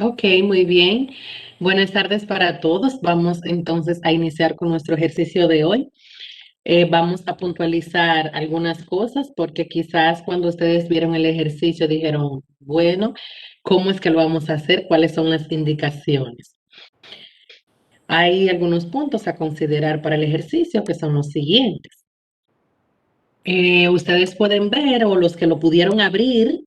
Ok, muy bien. Buenas tardes para todos. Vamos entonces a iniciar con nuestro ejercicio de hoy. Vamos a puntualizar algunas cosas porque quizás cuando ustedes vieron el ejercicio dijeron, bueno, ¿cómo es que lo vamos a hacer? ¿Cuáles son las indicaciones? Hay algunos puntos a considerar para el ejercicio que son los siguientes. Ustedes pueden ver, o los que lo pudieron abrir,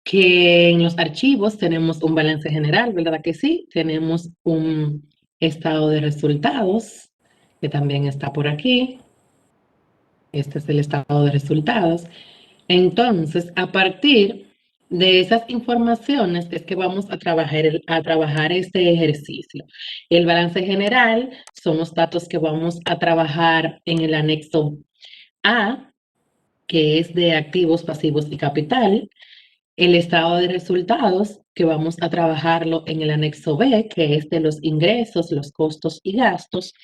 que en los archivos tenemos un balance general, ¿verdad que sí? Tenemos un estado de resultados, que también está por aquí. Este es el estado de resultados. Entonces, a partir de esas informaciones es que vamos a trabajar este ejercicio. El balance general son los datos que vamos a trabajar en el anexo A, que es de activos, pasivos y capital. El estado de resultados, que vamos a trabajarlo en el anexo B, que es de los ingresos, los costos y gastos.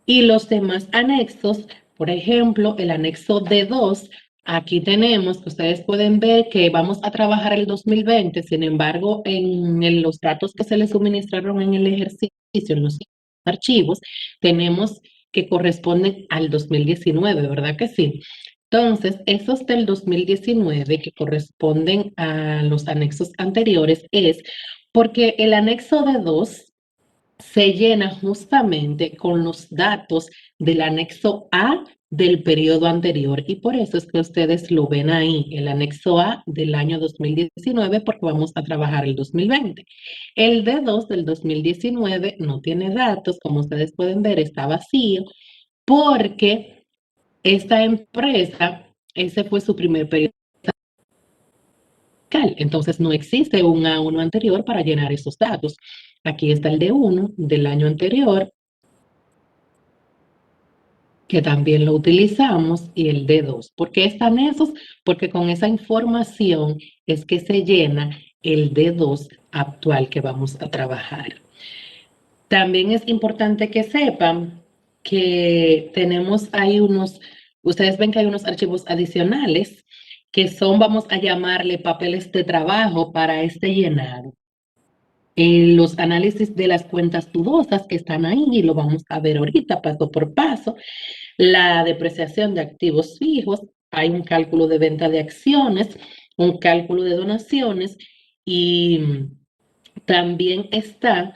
Y los demás anexos, por ejemplo, el anexo D2, aquí tenemos que ustedes pueden ver que vamos a trabajar el 2020. Sin embargo, en los datos que se les suministraron en el ejercicio, en los archivos, tenemos que corresponden al 2019, ¿verdad que sí? Entonces, esos del 2019 que corresponden a los anexos anteriores es porque el anexo D2 se llena justamente con los datos del anexo A del periodo anterior y por eso es que ustedes lo ven ahí, el anexo A del año 2019 porque vamos a trabajar el 2020. El D2 del 2019 no tiene datos, como ustedes pueden ver, está vacío porque esta empresa, ese fue su primer periodo fiscal, entonces no existe un A1 anterior para llenar esos datos. Aquí está el D1 del año anterior, que también lo utilizamos, y el D2. ¿Por qué están esos? Porque con esa información es que se llena el D2 actual que vamos a trabajar. También es importante que sepan que tenemos ahí ustedes ven que hay unos archivos adicionales que son, vamos a llamarle papeles de trabajo para este llenado. Los análisis de las cuentas dudosas que están ahí, y lo vamos a ver ahorita paso por paso. La depreciación de activos fijos, hay un cálculo de venta de acciones, un cálculo de donaciones y también está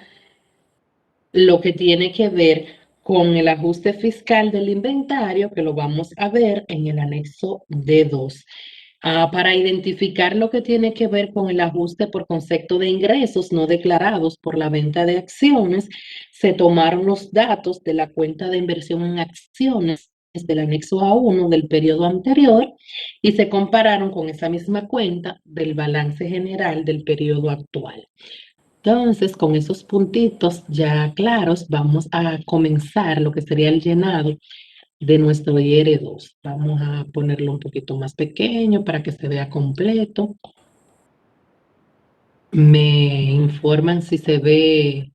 lo que tiene que ver con el ajuste fiscal del inventario, que lo vamos a ver en el anexo D2. Para identificar lo que tiene que ver con el ajuste por concepto de ingresos no declarados por la venta de acciones, se tomaron los datos de la cuenta de inversión en acciones del anexo A1 del periodo anterior y se compararon con esa misma cuenta del balance general del periodo actual. Entonces, con esos puntitos ya claros, vamos a comenzar lo que sería el llenado de nuestro IR2. Vamos a ponerlo un poquito más pequeño para que se vea completo. Me informan si se ve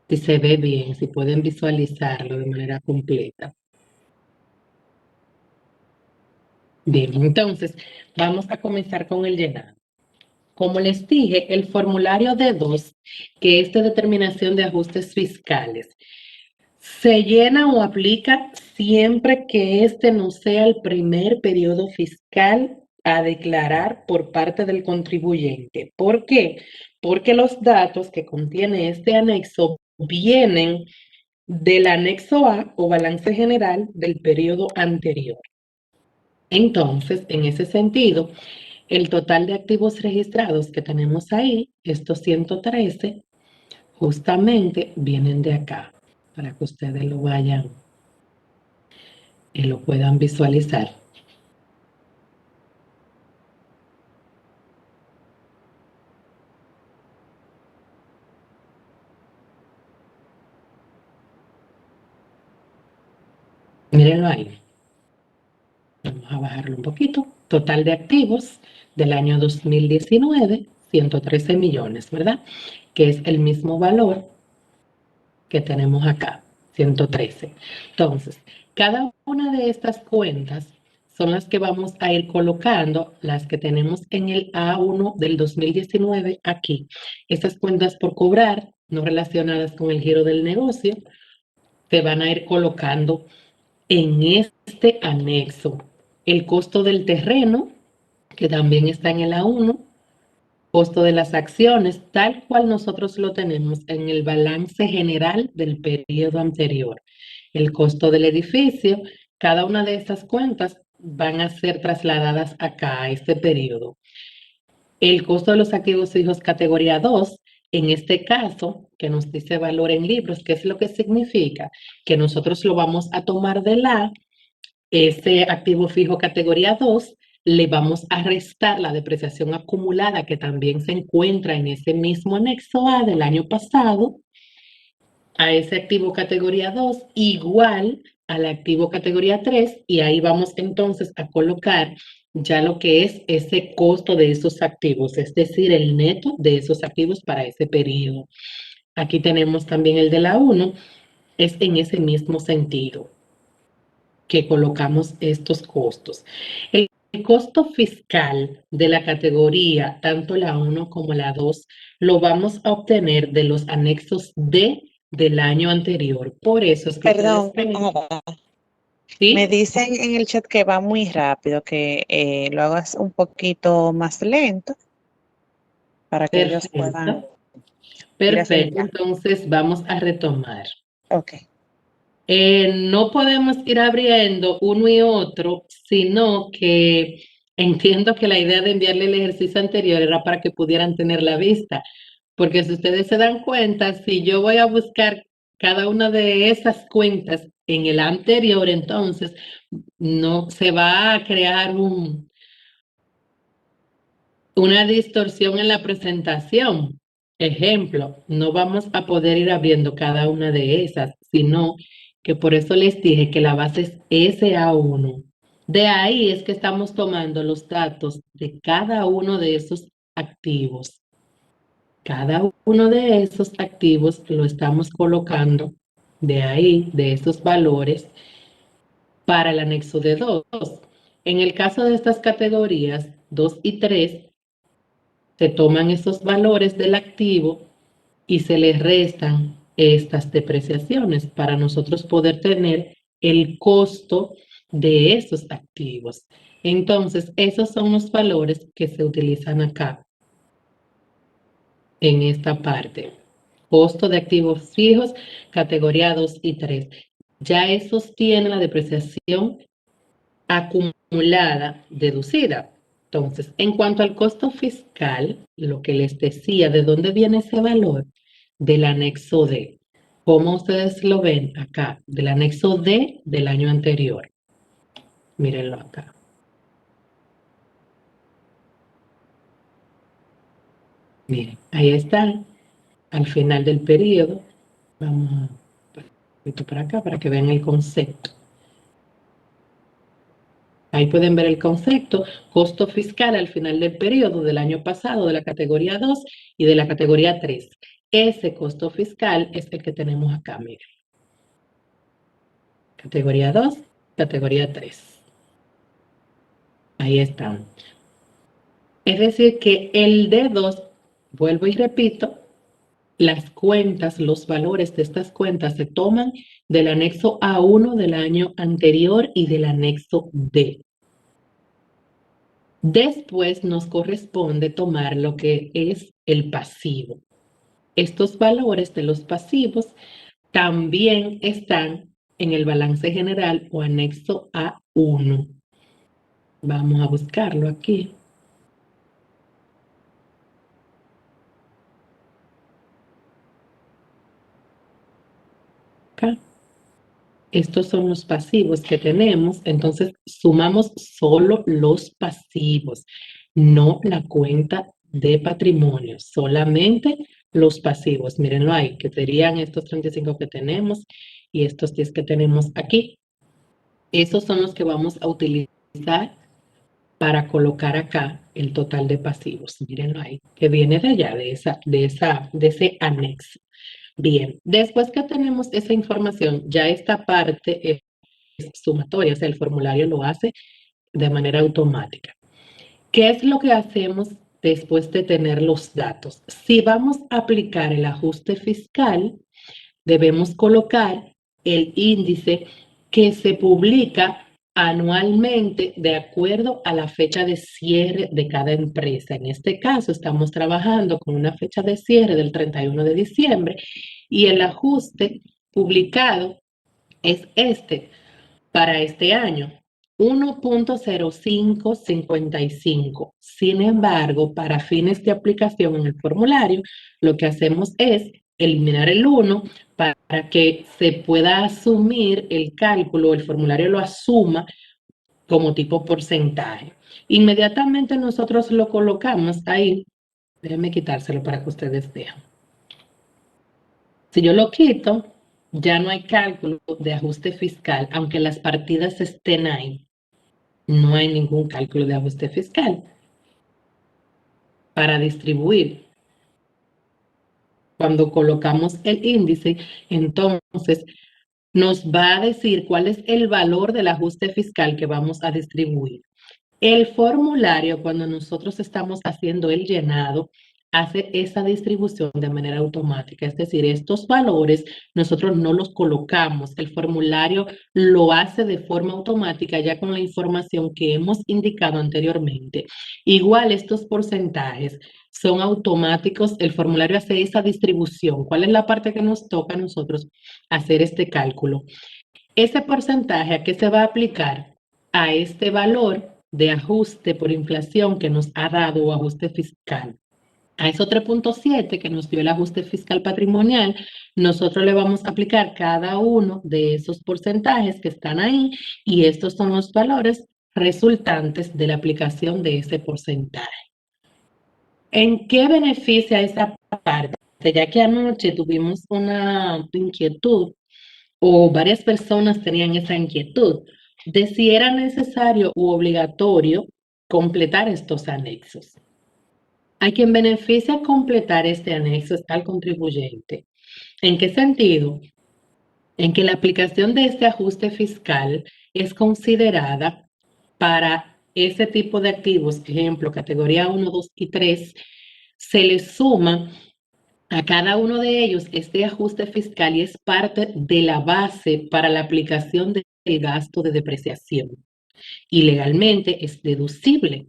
bien, si pueden visualizarlo de manera completa. Bien, entonces vamos a comenzar con el llenado. Como les dije, el formulario D2, que es de determinación de ajustes fiscales, se llena o aplica siempre que este no sea el primer periodo fiscal a declarar por parte del contribuyente. ¿Por qué? Porque los datos que contiene este anexo vienen del anexo A o balance general del periodo anterior. Entonces, en ese sentido, el total de activos registrados que tenemos ahí, estos 113, justamente vienen de acá, para que ustedes lo vayan y lo puedan visualizar. Mírenlo ahí. Vamos a bajarlo un poquito. Total de activos del año 2019, 113 millones, ¿verdad? Que es el mismo valor que tenemos acá, 113. Entonces, cada una de estas cuentas son las que vamos a ir colocando, las que tenemos en el A1 del 2019 aquí. Estas cuentas por cobrar, no relacionadas con el giro del negocio, se van a ir colocando en este anexo. El costo del terreno, que también está en el A1, costo de las acciones, tal cual nosotros lo tenemos en el balance general del periodo anterior. El costo del edificio, cada una de estas cuentas van a ser trasladadas acá, a este periodo. El costo de los activos fijos categoría 2, en este caso, que nos dice valor en libros, ¿qué es lo que significa? Que nosotros lo vamos a tomar de ese activo fijo categoría 2, le vamos a restar la depreciación acumulada que también se encuentra en ese mismo anexo A del año pasado, a ese activo categoría 2 igual al activo categoría 3 y ahí vamos entonces a colocar ya lo que es ese costo de esos activos, es decir, el neto de esos activos para ese periodo. Aquí tenemos también el de la 1, es en ese mismo sentido que colocamos estos costos. El costo fiscal de la categoría, tanto la 1 como la 2, lo vamos a obtener de los anexos D del año anterior. Por eso es que Perdón, ustedes ven, me ¿sí? dicen en el chat que va muy rápido, que lo hagas un poquito más lento para que ellos puedan Perfecto. ir Perfecto. asimilando. Entonces vamos a retomar. Ok. No podemos ir abriendo uno y otro, sino que entiendo que la idea de enviarle el ejercicio anterior era para que pudieran tener la vista, porque si ustedes se dan cuenta, si yo voy a buscar cada una de esas cuentas en el anterior, entonces no se va a crear una distorsión en la presentación. Ejemplo, no vamos a poder ir abriendo cada una de esas, sino que por eso les dije que la base es SA1. De ahí es que estamos tomando los datos de cada uno de esos activos. Cada uno de esos activos lo estamos colocando de ahí, de esos valores, para el anexo de 2. En el caso de estas categorías 2 y 3, se toman esos valores del activo y se les restan estas depreciaciones para nosotros poder tener el costo de esos activos. Entonces, esos son los valores que se utilizan acá en esta parte. Costo de activos fijos, categoría 2 y 3. Ya esos tienen la depreciación acumulada, deducida. Entonces, en cuanto al costo fiscal, lo que les decía, ¿de dónde viene ese valor? Del anexo D. ¿Cómo ustedes lo ven acá? Del anexo D del año anterior. Mírenlo acá. Miren, ahí está, al final del periodo. Vamos a poquito para acá para que vean el concepto. Ahí pueden ver el concepto, costo fiscal al final del periodo del año pasado de la categoría 2 y de la categoría 3. Ese costo fiscal es el que tenemos acá, miren. Categoría 2, categoría 3. Ahí están. Es decir, que el D2, vuelvo y repito, las cuentas, los valores de estas cuentas se toman del anexo A1 del año anterior y del anexo D. Después nos corresponde tomar lo que es el pasivo. Estos valores de los pasivos también están en el balance general o anexo A1. Vamos a buscarlo aquí. Acá. Estos son los pasivos que tenemos, entonces sumamos solo los pasivos, no la cuenta de patrimonio, solamente los pasivos. Mírenlo ahí, que serían estos 35 que tenemos y estos 10 que tenemos aquí. Esos son los que vamos a utilizar para colocar acá el total de pasivos. Mírenlo ahí, que viene de allá, de ese anexo. Bien, después que tenemos esa información, ya esta parte es sumatoria, o sea, el formulario lo hace de manera automática. ¿Qué es lo que hacemos después de tener los datos? Si vamos a aplicar el ajuste fiscal, debemos colocar el índice que se publica anualmente de acuerdo a la fecha de cierre de cada empresa. En este caso, estamos trabajando con una fecha de cierre del 31 de diciembre y el ajuste publicado es este para este año. 1.0555. Sin embargo, para fines de aplicación en el formulario, lo que hacemos es eliminar el 1 para que se pueda asumir el cálculo, el formulario lo asuma como tipo porcentaje. Inmediatamente nosotros lo colocamos ahí. Déjenme quitárselo para que ustedes vean. Si yo lo quito, ya no hay cálculo de ajuste fiscal, aunque las partidas estén ahí. No hay ningún cálculo de ajuste fiscal para distribuir. Cuando colocamos el índice, entonces nos va a decir cuál es el valor del ajuste fiscal que vamos a distribuir. El formulario, cuando nosotros estamos haciendo el llenado, hace esa distribución de manera automática. Es decir, estos valores nosotros no los colocamos. El formulario lo hace de forma automática ya con la información que hemos indicado anteriormente. Igual estos porcentajes son automáticos. El formulario hace esa distribución. ¿Cuál es la parte que nos toca a nosotros hacer este cálculo? Ese porcentaje, ¿a qué se va a aplicar? A este valor de ajuste por inflación que nos ha dado o ajuste fiscal. A esos 3.7 que nos dio el ajuste fiscal patrimonial, nosotros le vamos a aplicar cada uno de esos porcentajes que están ahí y estos son los valores resultantes de la aplicación de ese porcentaje. ¿En qué beneficia esa parte? Ya que anoche tuvimos una inquietud o varias personas tenían esa inquietud de si era necesario u obligatorio completar estos anexos. A quien beneficia completar este anexo está el contribuyente. ¿En qué sentido? En que la aplicación de este ajuste fiscal es considerada para ese tipo de activos, ejemplo, categoría 1, 2 y 3, se le suma a cada uno de ellos este ajuste fiscal y es parte de la base para la aplicación del gasto de depreciación. Y legalmente es deducible.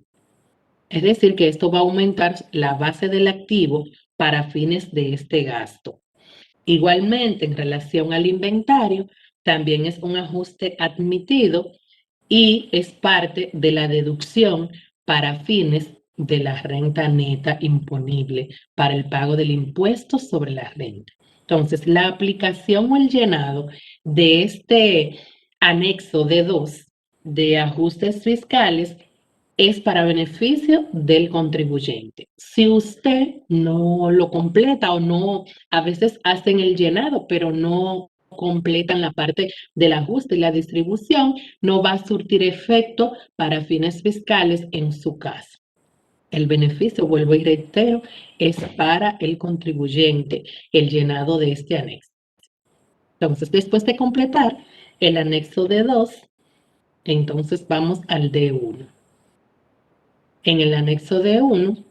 Es decir, que esto va a aumentar la base del activo para fines de este gasto. Igualmente, en relación al inventario, también es un ajuste admitido y es parte de la deducción para fines de la renta neta imponible para el pago del impuesto sobre la renta. Entonces, la aplicación o el llenado de este anexo D2 de ajustes fiscales es para beneficio del contribuyente. Si usted no lo completa o no, a veces hacen el llenado, pero no completan la parte del ajuste y la distribución, no va a surtir efecto para fines fiscales en su caso. El beneficio, vuelvo y reitero, es para el contribuyente, el llenado de este anexo. Entonces, después de completar el anexo D2, entonces vamos al D1. En el anexo D1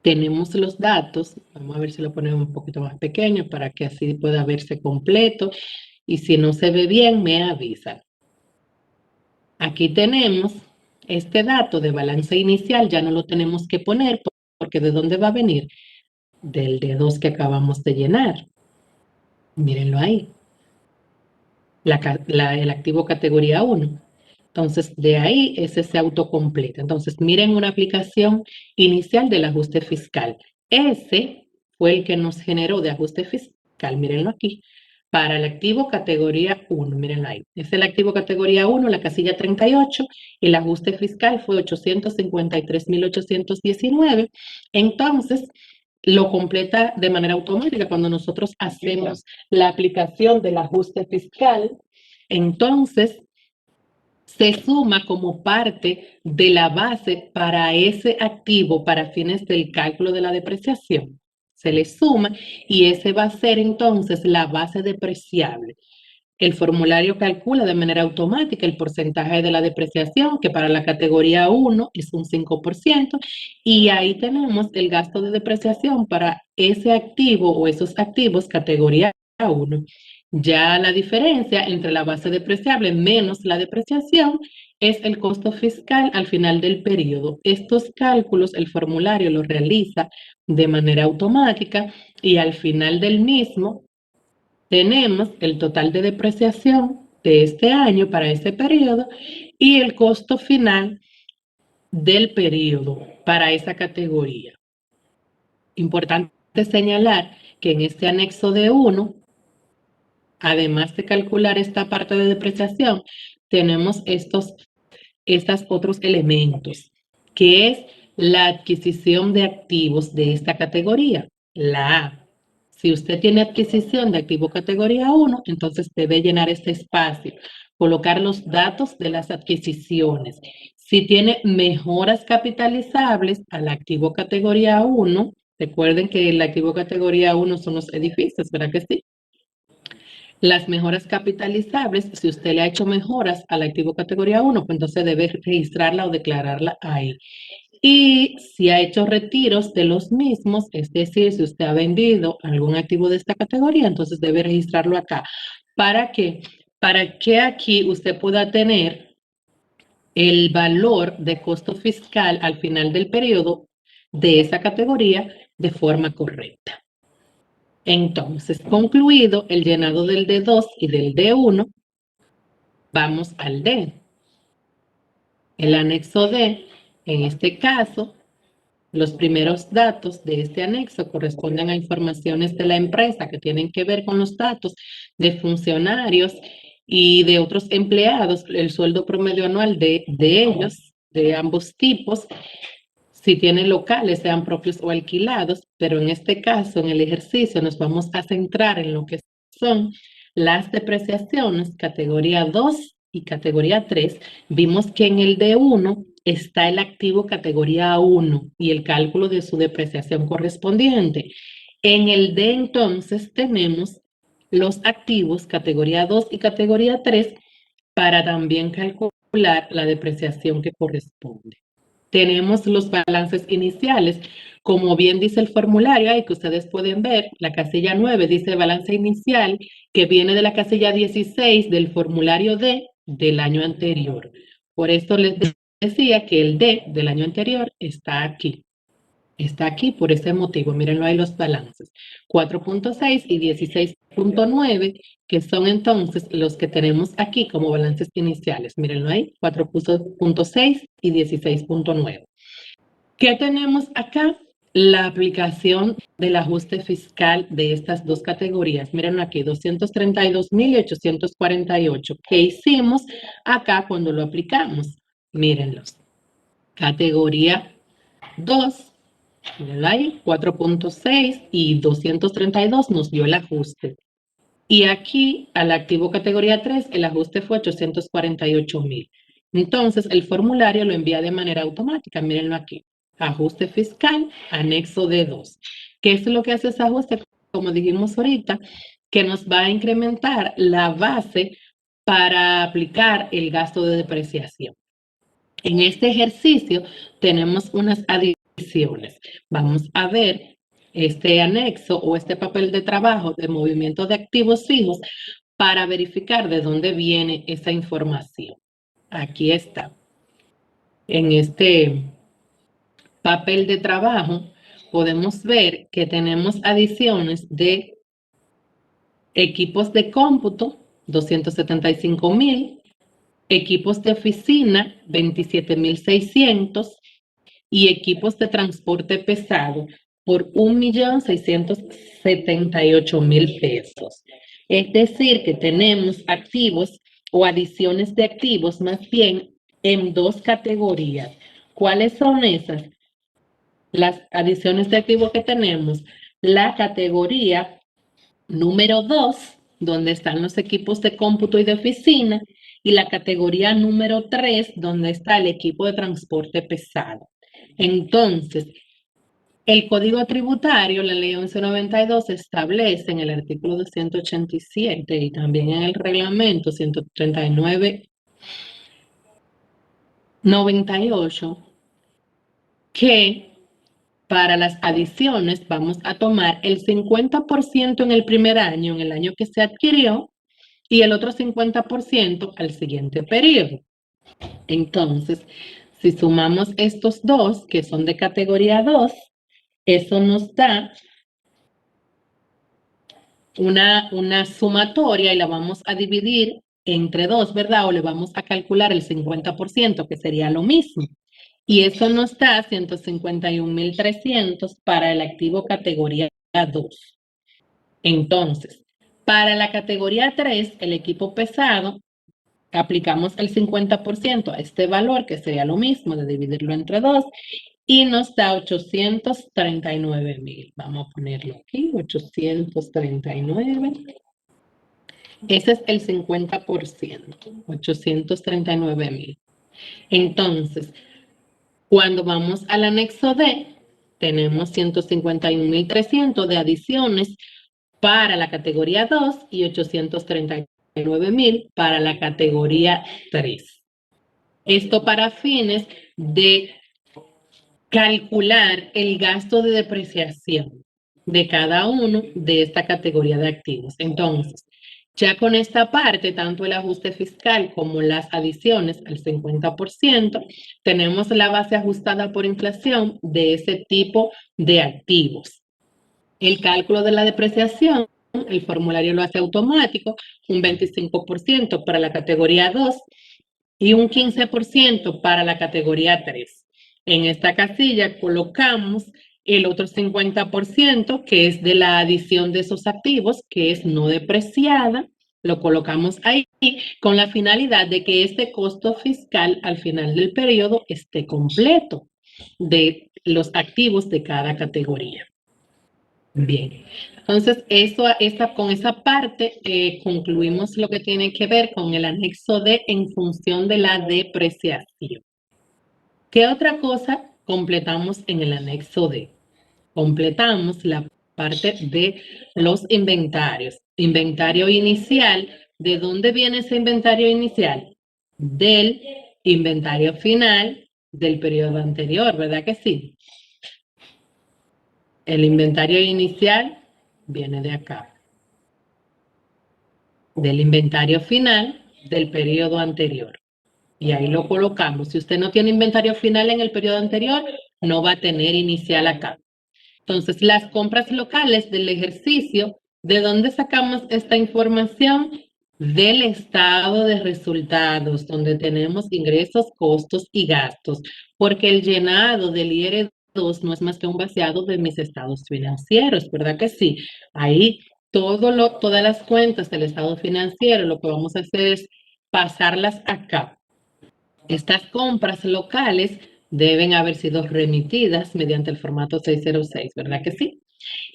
tenemos los datos, vamos a ver si lo ponemos un poquito más pequeño para que así pueda verse completo y si no se ve bien me avisan. Aquí tenemos este dato de balance inicial, ya no lo tenemos que poner porque ¿de dónde va a venir? Del D2 que acabamos de llenar. Mírenlo ahí. El activo categoría 1. Entonces, de ahí ese se autocompleta. Entonces, miren una aplicación inicial del ajuste fiscal. Ese fue el que nos generó de ajuste fiscal, mírenlo aquí, para el activo categoría 1, mírenlo ahí. Es el activo categoría 1, la casilla 38, y el ajuste fiscal fue 853.819. Entonces, lo completa de manera automática cuando nosotros hacemos la aplicación del ajuste fiscal. Entonces, se suma como parte de la base para ese activo para fines del cálculo de la depreciación. Se le suma y ese va a ser entonces la base depreciable. El formulario calcula de manera automática el porcentaje de la depreciación, que para la categoría 1 es un 5%, y ahí tenemos el gasto de depreciación para ese activo o esos activos categoría 1. Ya la diferencia entre la base depreciable menos la depreciación es el costo fiscal al final del periodo. Estos cálculos, el formulario lo realiza de manera automática y al final del mismo tenemos el total de depreciación de este año para ese periodo y el costo final del periodo para esa categoría. Importante señalar que en este anexo de 1, además de calcular esta parte de depreciación, tenemos estos otros elementos, que es la adquisición de activos de esta categoría, la A. Si usted tiene adquisición de activo categoría 1, entonces debe llenar este espacio, colocar los datos de las adquisiciones. Si tiene mejoras capitalizables al activo categoría 1, recuerden que el activo categoría 1 son los edificios, ¿verdad que sí? Las mejoras capitalizables, si usted le ha hecho mejoras al activo categoría 1, pues entonces debe registrarla o declararla ahí. Y si ha hecho retiros de los mismos, es decir, si usted ha vendido algún activo de esta categoría, entonces debe registrarlo acá. ¿Para qué? Para que aquí usted pueda tener el valor de costo fiscal al final del periodo de esa categoría de forma correcta. Entonces, concluido el llenado del D2 y del D1, vamos al D. El anexo D, en este caso, los primeros datos de este anexo corresponden a informaciones de la empresa que tienen que ver con los datos de funcionarios y de otros empleados, el sueldo promedio anual de ellos, de ambos tipos, si tienen locales, sean propios o alquilados, pero en este caso, en el ejercicio, nos vamos a centrar en lo que son las depreciaciones, categoría 2 y categoría 3. Vimos que en el D1 está el activo categoría 1 y el cálculo de su depreciación correspondiente. En el D entonces tenemos los activos categoría 2 y categoría 3 para también calcular la depreciación que corresponde. Tenemos los balances iniciales. Como bien dice el formulario ahí que ustedes pueden ver, la casilla 9 dice balance inicial, que viene de la casilla 16 del formulario D del año anterior. Por esto les decía que el D del año anterior está aquí. Está aquí por ese motivo. Mírenlo ahí los balances. 4.6 y 16.9, que son entonces los que tenemos aquí como balances iniciales. Mírenlo ahí, 4.6 y 16.9. ¿Qué tenemos acá? La aplicación del ajuste fiscal de estas dos categorías. Miren aquí, 232.848. ¿Qué hicimos acá cuando lo aplicamos? Mírenlos. Categoría 2. Mírenlo ahí, 4.6 y 232 nos dio el ajuste. Y aquí, al activo categoría 3, el ajuste fue 848,000. Entonces, el formulario lo envía de manera automática. Mírenlo aquí. Ajuste fiscal, anexo D2. ¿Qué es lo que hace ese ajuste? Como dijimos ahorita, que nos va a incrementar la base para aplicar el gasto de depreciación. En este ejercicio tenemos unas adiciones. Vamos a ver este anexo o este papel de trabajo de movimiento de activos fijos para verificar de dónde viene esa información. Aquí está. En este papel de trabajo podemos ver que tenemos adiciones de equipos de cómputo, 275,000, equipos de oficina, 27,600, y equipos de transporte pesado por 1,678,000 pesos. Es decir, que tenemos activos o adiciones de activos más bien en dos categorías. ¿Cuáles son esas? Las adiciones de activos que tenemos. La categoría número 2, donde están los equipos de cómputo y de oficina, y la categoría número 3, donde está el equipo de transporte pesado. Entonces, El Código Tributario, la Ley 1192, establece en el artículo 287 y también en el reglamento 139-98 que para las adiciones vamos a tomar el 50% en el primer año, en el año que se adquirió, y el otro 50% al siguiente periodo. Entonces, si sumamos estos dos, que son de categoría 2, eso nos da una sumatoria y la vamos a dividir entre 2, ¿verdad? O le vamos a calcular el 50%, que sería lo mismo. Y eso nos da 151.300 para el activo categoría 2. Entonces, para la categoría 3, el equipo pesado, aplicamos el 50% a este valor, que sería lo mismo de dividirlo entre 2, y nos da 839.000. Vamos a ponerlo aquí, 839. Ese es el 50%, 839.000. Entonces, cuando vamos al anexo D, tenemos 151.300 de adiciones para la categoría 2 y 839.000 para la categoría 3. Esto para fines de calcular el gasto de depreciación de cada uno de esta categoría de activos. Entonces, ya con esta parte, tanto el ajuste fiscal como las adiciones al 50%, tenemos la base ajustada por inflación de ese tipo de activos. El cálculo de la depreciación, el formulario lo hace automático, un 25% para la categoría 2 y un 15% para la categoría 3. En esta casilla colocamos el otro 50%, que es de la adición de esos activos, que es no depreciada, lo colocamos ahí con la finalidad de que este costo fiscal al final del periodo esté completo de los activos de cada categoría. Bien, entonces con esa parte concluimos lo que tiene que ver con el anexo D en función de la depreciación. ¿Qué otra cosa completamos en el anexo D? Completamos la parte de los inventarios. Inventario inicial, ¿de dónde viene ese inventario inicial? Del inventario final del periodo anterior, ¿verdad que sí? El inventario inicial viene de acá, del inventario final del periodo anterior. Y ahí lo colocamos. Si usted no tiene inventario final en el periodo anterior, no va a tener inicial acá. Entonces, las compras locales del ejercicio, ¿de dónde sacamos esta información? Del estado de resultados, donde tenemos ingresos, costos y gastos, porque el llenado del IR2 no es más que un vaciado de mis estados financieros, ¿verdad que sí? Ahí todas las cuentas del estado financiero, lo que vamos a hacer es pasarlas acá. Estas compras locales deben haber sido remitidas mediante el formato 606, ¿verdad que sí?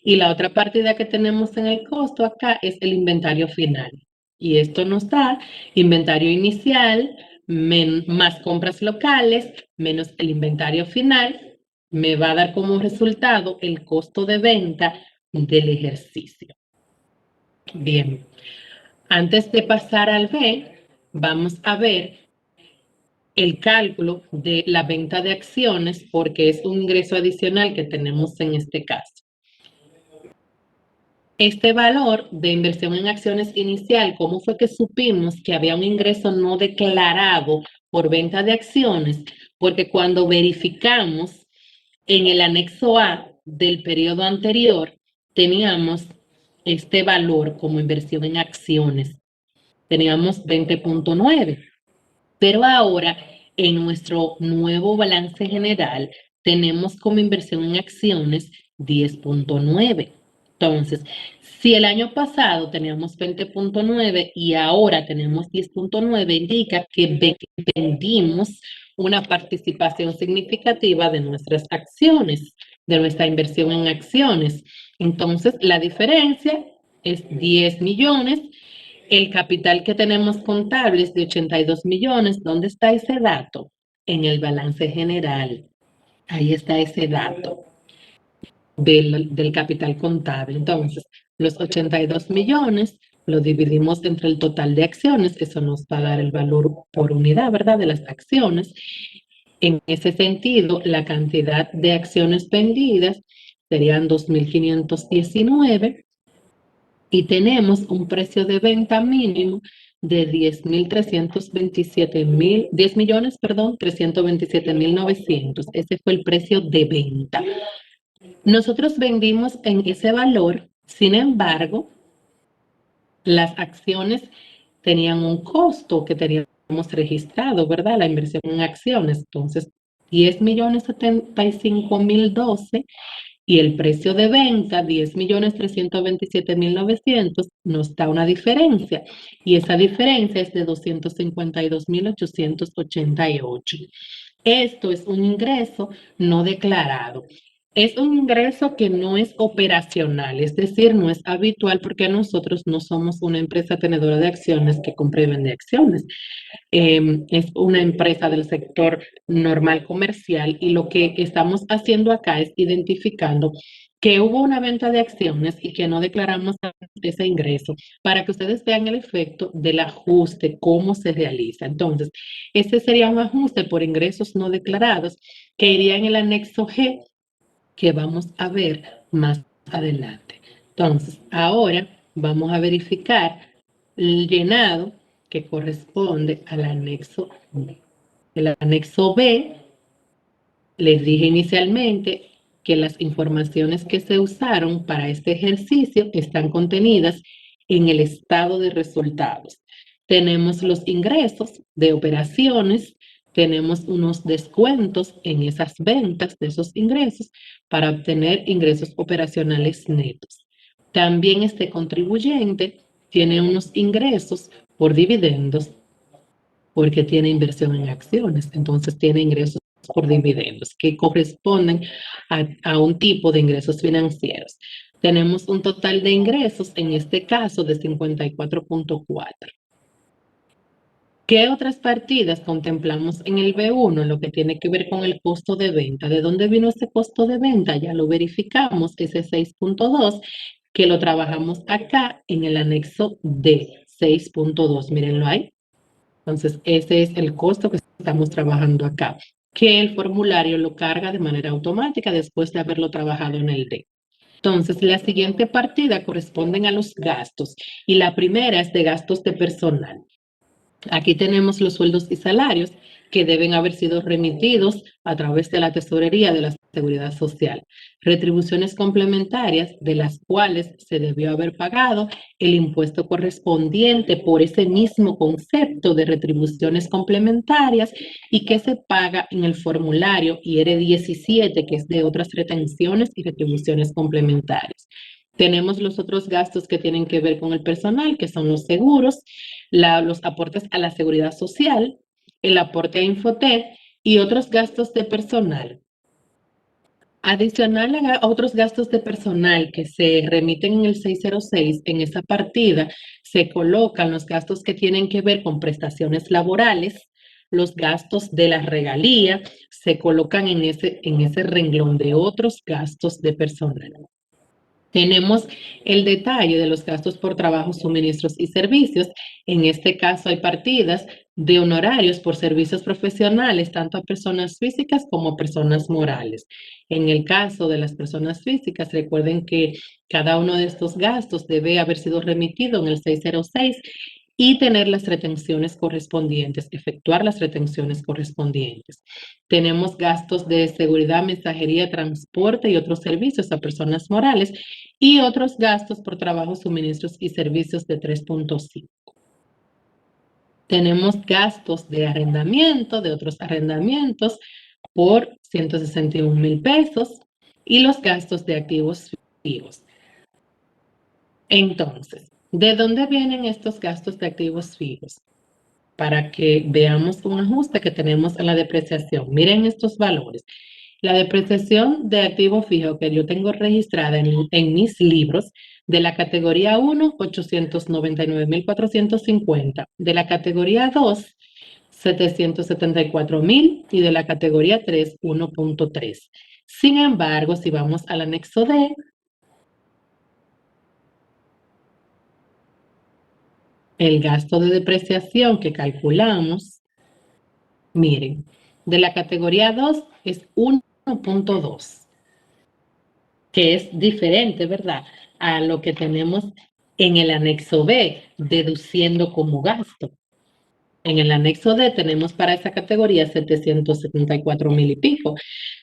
Y la otra partida que tenemos en el costo acá es el inventario final. Y esto nos da inventario inicial más compras locales menos el inventario final. Me va a dar como resultado el costo de venta del ejercicio. Bien, antes de pasar al B, vamos a ver el cálculo de la venta de acciones porque es un ingreso adicional que tenemos en este caso. Este valor de inversión en acciones inicial, ¿cómo fue que supimos que había un ingreso no declarado por venta de acciones? Porque cuando verificamos en el anexo A del periodo anterior, teníamos este valor como inversión en acciones. Teníamos 20.9. Pero ahora, en nuestro nuevo balance general, tenemos como inversión en acciones 10.9. Entonces, si el año pasado teníamos 20.9 y ahora tenemos 10.9, indica que vendimos una participación significativa de nuestras acciones, de nuestra inversión en acciones. Entonces, la diferencia es 10 millones. El capital que tenemos contable es de 82 millones. ¿Dónde está ese dato? En el balance general. Ahí está ese dato. del capital contable. Entonces, los 82 millones lo dividimos entre el total de acciones, eso nos va a dar el valor por unidad, ¿verdad?, de las acciones. En ese sentido, la cantidad de acciones vendidas serían 2.519 y tenemos un precio de venta mínimo de 10 millones, perdón, 327.900. Ese fue el precio de venta. Nosotros vendimos en ese valor, sin embargo, las acciones tenían un costo que teníamos registrado, ¿verdad? La inversión en acciones. Entonces, 10.075.012 y el precio de venta, 10.327.900, nos da una diferencia. Y esa diferencia es de 252.888. Esto es un ingreso no declarado. Es un ingreso que no es operacional, es decir, no es habitual porque nosotros no somos una empresa tenedora de acciones que compra y vende acciones. Es una empresa del sector normal comercial y lo que estamos haciendo acá es identificando que hubo una venta de acciones y que no declaramos ese ingreso para que ustedes vean el efecto del ajuste, cómo se realiza. Entonces, ese sería un ajuste por ingresos no declarados que iría en el anexo G que vamos a ver más adelante. Entonces, ahora vamos a verificar el llenado que corresponde al anexo B. El anexo B, les dije inicialmente que las informaciones que se usaron para este ejercicio están contenidas en el estado de resultados. Tenemos los ingresos de operaciones, tenemos unos descuentos en esas ventas de esos ingresos para obtener ingresos operacionales netos. También este contribuyente tiene unos ingresos por dividendos porque tiene inversión en acciones, entonces tiene ingresos por dividendos que corresponden a un tipo de ingresos financieros. Tenemos un total de ingresos, en este caso, de 54.4. ¿Qué otras partidas contemplamos en el B1? Lo que tiene que ver con el costo de venta. ¿De dónde vino ese costo de venta? Ya lo verificamos, ese 6.2, que lo trabajamos acá en el anexo D, 6.2. Mírenlo ahí. Entonces, ese es el costo que estamos trabajando acá, que el formulario lo carga de manera automática después de haberlo trabajado en el D. Entonces, la siguiente partida corresponden a los gastos y la primera es de gastos de personal. Aquí tenemos los sueldos y salarios que deben haber sido remitidos a través de la tesorería de la Seguridad Social. Retribuciones complementarias de las cuales se debió haber pagado el impuesto correspondiente por ese mismo concepto de retribuciones complementarias y que se paga en el formulario IR 17, que es de otras retenciones y retribuciones complementarias. Tenemos los otros gastos que tienen que ver con el personal, que son los seguros, los aportes a la seguridad social, el aporte a Infotec y otros gastos de personal. Adicional a otros gastos de personal que se remiten en el 606, en esa partida se colocan los gastos que tienen que ver con prestaciones laborales, los gastos de la regalía, se colocan en ese renglón de otros gastos de personal. Tenemos el detalle de los gastos por trabajo, suministros y servicios. En este caso hay partidas de honorarios por servicios profesionales, tanto a personas físicas como a personas morales. En el caso de las personas físicas, recuerden que cada uno de estos gastos debe haber sido remitido en el 606 y tener las retenciones correspondientes, efectuar las retenciones correspondientes. Tenemos gastos de seguridad, mensajería, transporte y otros servicios a personas morales y otros gastos por trabajo, suministros y servicios de 3.5. Tenemos gastos de arrendamiento, de otros arrendamientos por 161,000 pesos y los gastos de activos fijos. Entonces, ¿de dónde vienen estos gastos de activos fijos? Para que veamos un ajuste que tenemos en la depreciación. Miren estos valores. La depreciación de activo fijo que yo tengo registrada en mis libros, de la categoría 1, 899,450, de la categoría 2, 774,000 y de la categoría 3, 1.3. Sin embargo, si vamos al anexo D, el gasto de depreciación que calculamos, miren, de la categoría 2 es 1.2, que es diferente, ¿verdad?, a lo que tenemos en el anexo B, deduciendo como gasto. En el anexo D tenemos para esa categoría 774,000 y pico.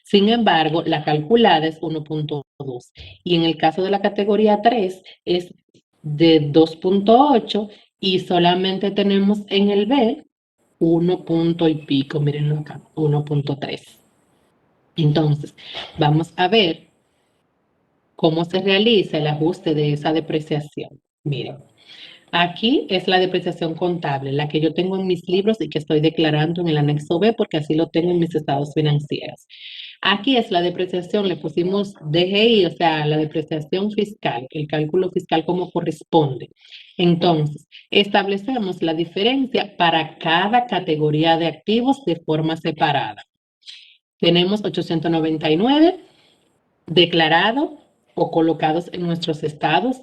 Sin embargo, la calculada es 1.2. Y en el caso de la categoría 3 es de 2.8 y solamente tenemos en el B 1 punto y pico, mírenlo acá, 1.3. Entonces, vamos a ver cómo se realiza el ajuste de esa depreciación. Miren. Aquí es la depreciación contable, la que yo tengo en mis libros y que estoy declarando en el anexo B porque así lo tengo en mis estados financieros. Aquí es la depreciación, le pusimos DGI, o sea, la depreciación fiscal, el cálculo fiscal como corresponde. Entonces, establecemos la diferencia para cada categoría de activos de forma separada. Tenemos 899 declarados o colocados en nuestros estados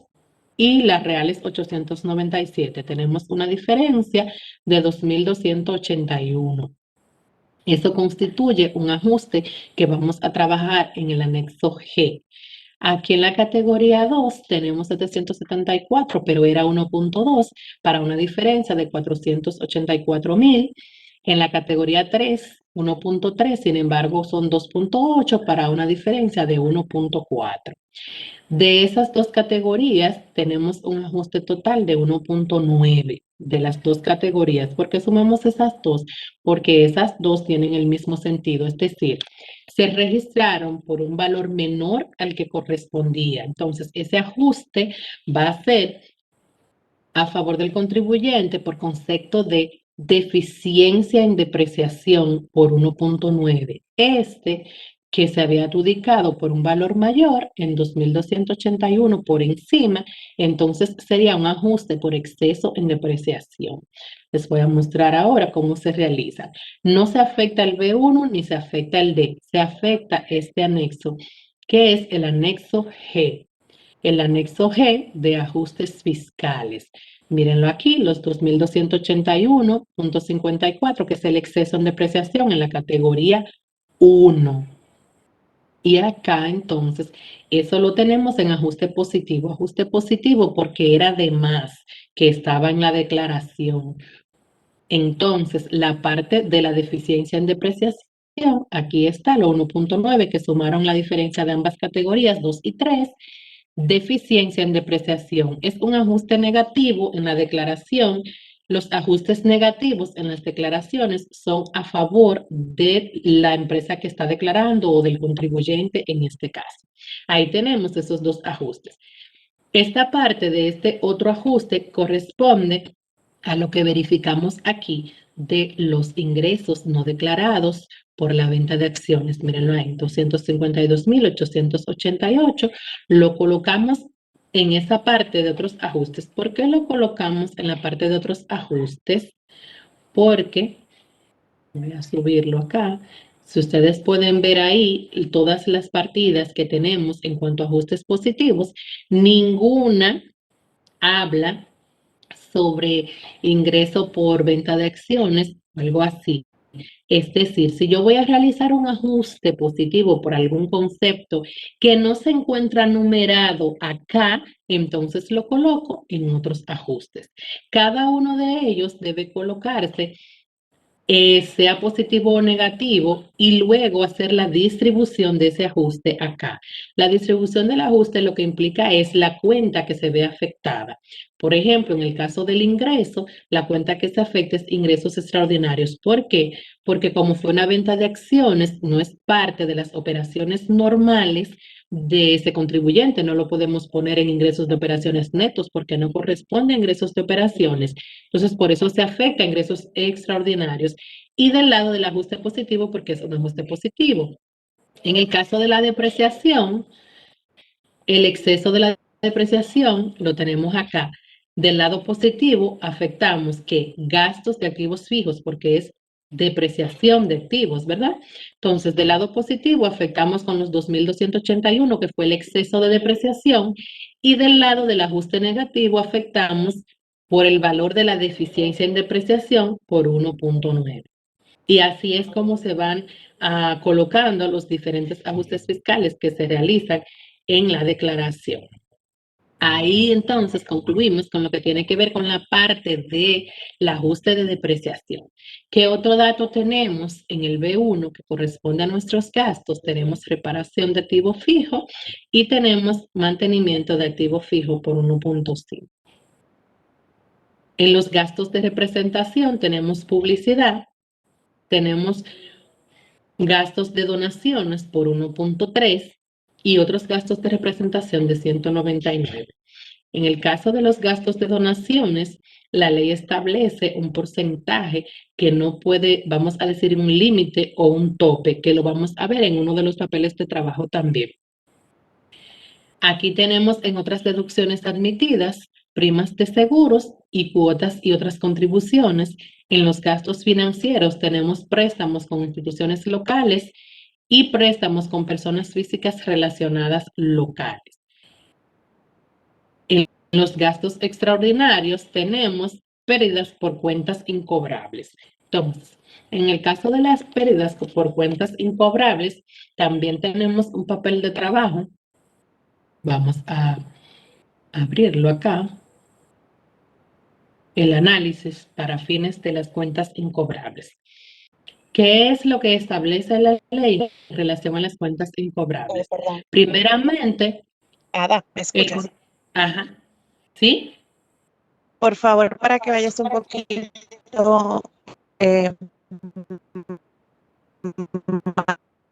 y las reales 897. Tenemos una diferencia de 2.281. Eso constituye un ajuste que vamos a trabajar en el anexo G. Aquí en la categoría 2 tenemos 774, pero era 1.2 para una diferencia de 484,000. En la categoría 3, 1.3, sin embargo, son 2.8 para una diferencia de 1.4. De esas dos categorías tenemos un ajuste total de 1.9 de las dos categorías. ¿Por qué sumamos esas dos? Porque esas dos tienen el mismo sentido, es decir, se registraron por un valor menor al que correspondía. Entonces, ese ajuste va a ser a favor del contribuyente por concepto de deficiencia en depreciación por 1.9. Que se había adjudicado por un valor mayor en 2.281 por encima, entonces sería un ajuste por exceso en depreciación. Les voy a mostrar ahora cómo se realiza. No se afecta el B1 ni se afecta el D, se afecta este anexo, que es el anexo G. El anexo G de ajustes fiscales. Mírenlo aquí, los 2.281,54, que es el exceso en depreciación en la categoría 1. Y acá entonces, eso lo tenemos en ajuste positivo porque era de más que estaba en la declaración. Entonces, la parte de la deficiencia en depreciación, aquí está lo 1.9 que sumaron la diferencia de ambas categorías, 2 y 3. Deficiencia en depreciación es un ajuste negativo en la declaración. Los ajustes negativos en las declaraciones son a favor de la empresa que está declarando o del contribuyente en este caso. Ahí tenemos esos dos ajustes. Esta parte de este otro ajuste corresponde a lo que verificamos aquí de los ingresos no declarados por la venta de acciones. Mírenlo ahí, 252,888. Lo colocamos en esa parte de otros ajustes. ¿Por qué lo colocamos en la parte de otros ajustes? Porque, voy a subirlo acá, si ustedes pueden ver ahí todas las partidas que tenemos en cuanto a ajustes positivos, ninguna habla sobre ingreso por venta de acciones, algo así. Es decir, si yo voy a realizar un ajuste positivo por algún concepto que no se encuentra numerado acá, entonces lo coloco en otros ajustes. Cada uno de ellos debe colocarse sea positivo o negativo, y luego hacer la distribución de ese ajuste acá. La distribución del ajuste lo que implica es la cuenta que se ve afectada. Por ejemplo, en el caso del ingreso, la cuenta que se afecta es ingresos extraordinarios. ¿Por qué? Porque como fue una venta de acciones, no es parte de las operaciones normales de ese contribuyente. No lo podemos poner en ingresos de operaciones netos porque no corresponde a ingresos de operaciones. Entonces, por eso se afecta a ingresos extraordinarios. Y del lado del ajuste positivo, porque es un ajuste positivo. En el caso de la depreciación, el exceso de la depreciación lo tenemos acá. Del lado positivo, afectamos que gastos de activos fijos, porque es depreciación de activos, ¿verdad? Entonces, del lado positivo, afectamos con los 2.281, que fue el exceso de depreciación, y del lado del ajuste negativo, afectamos por el valor de la deficiencia en depreciación por 1.9. Y así es como se van colocando los diferentes ajustes fiscales que se realizan en la declaración. Ahí entonces concluimos con lo que tiene que ver con la parte del ajuste de depreciación. ¿Qué otro dato tenemos en el B1 que corresponde a nuestros gastos? Tenemos reparación de activo fijo y tenemos mantenimiento de activo fijo por 1.5. En los gastos de representación tenemos publicidad, tenemos gastos de donaciones por 1.3 y otros gastos de representación de 199. En el caso de los gastos de donaciones, la ley establece un porcentaje que no puede, vamos a decir, un límite o un tope, que lo vamos a ver en uno de los papeles de trabajo también. Aquí tenemos en otras deducciones admitidas, primas de seguros y cuotas y otras contribuciones. En los gastos financieros tenemos préstamos con instituciones locales y préstamos con personas físicas relacionadas locales. En los gastos extraordinarios tenemos pérdidas por cuentas incobrables. Entonces, en el caso de las pérdidas por cuentas incobrables, también tenemos un papel de trabajo. Vamos a abrirlo acá. El análisis para fines de las cuentas incobrables. ¿Qué es lo que establece la ley en relación a las cuentas incobrables? Perdón. Primeramente, Ada, ¿me escuchas? Ajá, ¿sí? Por favor, para que vayas un poquito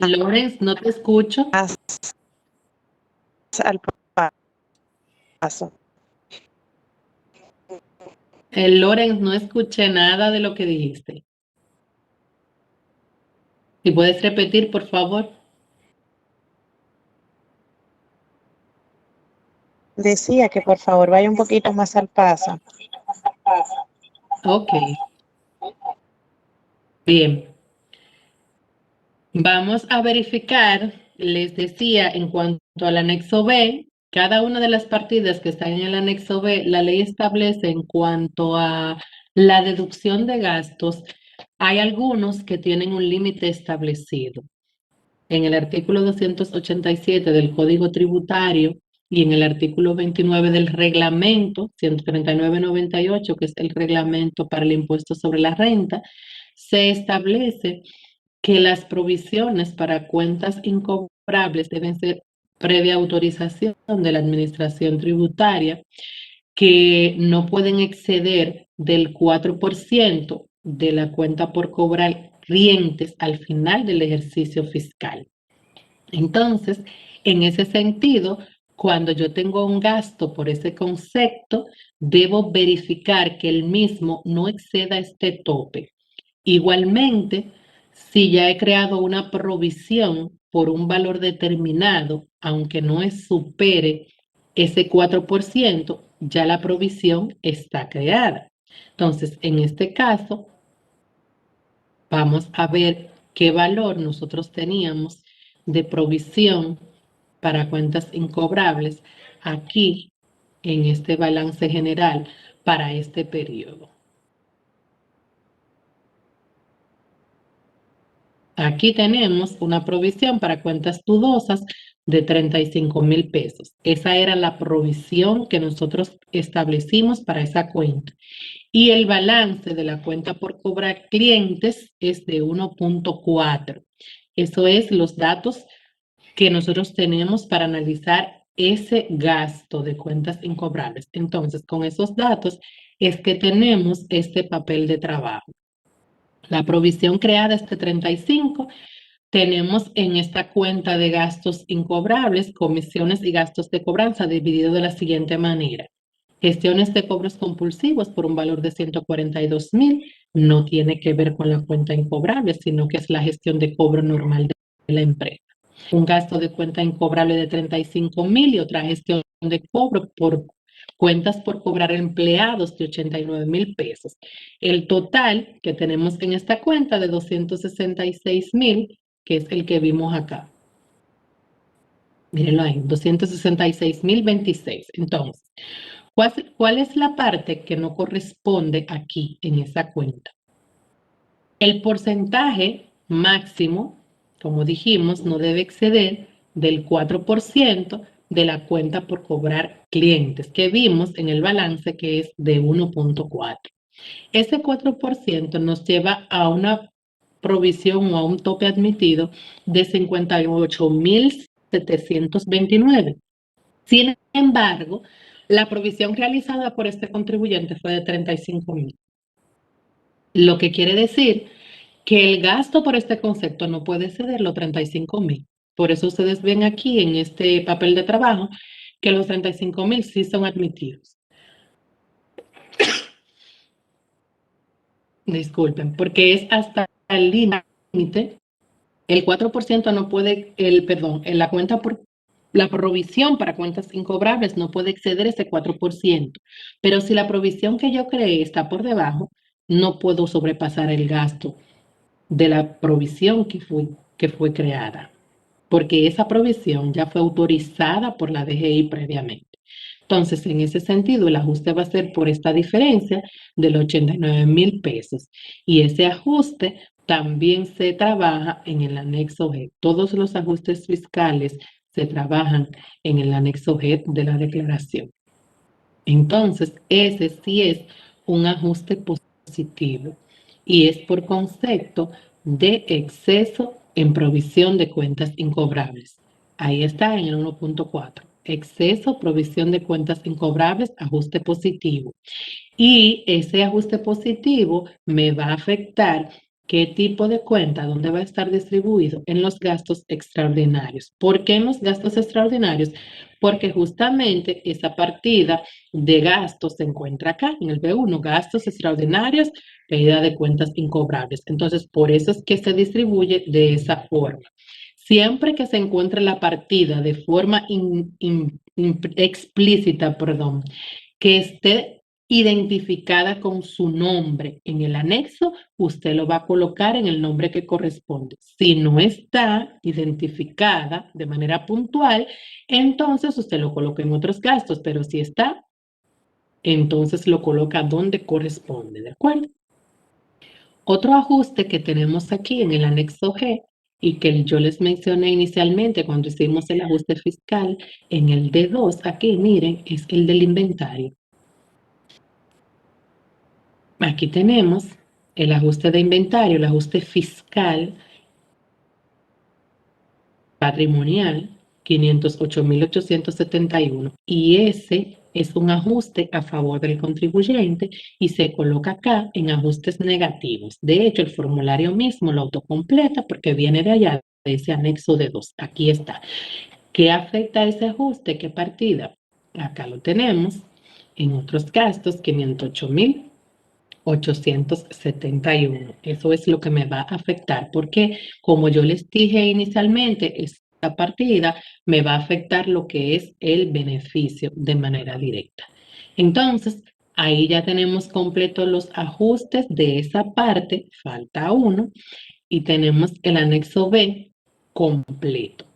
Lorenz, no te escucho. más al paso. Lorenz, no escuché nada de lo que dijiste. Si puedes repetir, por favor. Decía que por favor vaya un poquito más al paso. Ok. Bien. Vamos a verificar, les decía, en cuanto al anexo B, cada una de las partidas que están en el anexo B, la ley establece en cuanto a la deducción de gastos, hay algunos que tienen un límite establecido. En el artículo 287 del Código Tributario y en el artículo 29 del reglamento 13998, que es el reglamento para el impuesto sobre la renta, se establece que las provisiones para cuentas incobrables deben ser previa autorización de la administración tributaria, que no pueden exceder del 4% de la cuenta por cobrar clientes al final del ejercicio fiscal. Entonces, en ese sentido, cuando yo tengo un gasto por ese concepto, debo verificar que el mismo no exceda este tope. Igualmente, si ya he creado una provisión por un valor determinado, aunque no supere ese 4%, ya la provisión está creada. Entonces, en este caso, vamos a ver qué valor nosotros teníamos de provisión para cuentas incobrables aquí en este balance general para este periodo. Aquí tenemos una provisión para cuentas dudosas de 35,000 pesos. Esa era la provisión que nosotros establecimos para esa cuenta. Y el balance de la cuenta por cobrar clientes es de 1.4. Eso es los datos que nosotros tenemos para analizar ese gasto de cuentas incobrables. Entonces, con esos datos es que tenemos este papel de trabajo. La provisión creada es de 35. Tenemos en esta cuenta de gastos incobrables, comisiones y gastos de cobranza dividido de la siguiente manera. Gestiones de cobros compulsivos por un valor de 142,000 no tiene que ver con la cuenta incobrable, sino que es la gestión de cobro normal de la empresa. Un gasto de cuenta incobrable de 35,000 y otra gestión de cobro por cuentas por cobrar empleados de 89,000 pesos. El total que tenemos en esta cuenta de 266,000, que es el que vimos acá. Mírenlo ahí, 266,026. Entonces, ¿cuál es la parte que no corresponde aquí en esa cuenta? El porcentaje máximo, como dijimos, no debe exceder del 4% de la cuenta por cobrar clientes, que vimos en el balance que es de 1.4. Ese 4% nos lleva a una provisión o a un tope admitido de 58,729. Sin embargo, la provisión realizada por este contribuyente fue de 35,000. Lo que quiere decir que el gasto por este concepto no puede exceder los 35,000. Por eso ustedes ven aquí en este papel de trabajo que los 35,000 sí son admitidos. Disculpen, porque es hasta el límite. El 4% no puede, la cuenta por la provisión para cuentas incobrables no puede exceder ese 4%. Pero si la provisión que yo creé está por debajo, no puedo sobrepasar el gasto de la provisión que fue creada, porque esa provisión ya fue autorizada por la DGI previamente. Entonces, en ese sentido, el ajuste va a ser por esta diferencia de los 89,000 pesos. Y ese ajuste también se trabaja en el anexo G. Todos los ajustes fiscales se trabajan en el anexo G de la declaración. Entonces, ese sí es un ajuste positivo y es por concepto de exceso en provisión de cuentas incobrables. Ahí está en el 1.4. Exceso, provisión de cuentas incobrables, ajuste positivo. Y ese ajuste positivo me va a afectar qué tipo de cuenta, dónde va a estar distribuido en los gastos extraordinarios. ¿Por qué en los gastos extraordinarios? Porque justamente esa partida de gastos se encuentra acá en el B1, gastos extraordinarios, pérdida de cuentas incobrables. Entonces, por eso es que se distribuye de esa forma. Siempre que se encuentre la partida de forma explícita, que esté identificada con su nombre en el anexo, usted lo va a colocar en el nombre que corresponde. Si no está identificada de manera puntual, entonces usted lo coloca en otros gastos, pero si está, entonces lo coloca donde corresponde, ¿de acuerdo? Otro ajuste que tenemos aquí en el anexo G y que yo les mencioné inicialmente cuando hicimos el ajuste fiscal en el D2, aquí miren, es el del inventario. Aquí tenemos el ajuste de inventario, el ajuste fiscal patrimonial 508,871 y ese es un ajuste a favor del contribuyente y se coloca acá en ajustes negativos. De hecho, el formulario mismo lo autocompleta porque viene de allá, de ese anexo de 2. Aquí está. ¿Qué afecta ese ajuste? ¿Qué partida? Acá lo tenemos. En otros gastos, 508,871. Eso es lo que me va a afectar porque, como yo les dije inicialmente, esta partida me va a afectar lo que es el beneficio de manera directa. Entonces, ahí ya tenemos completos los ajustes de esa parte, falta uno, y tenemos el anexo B completo.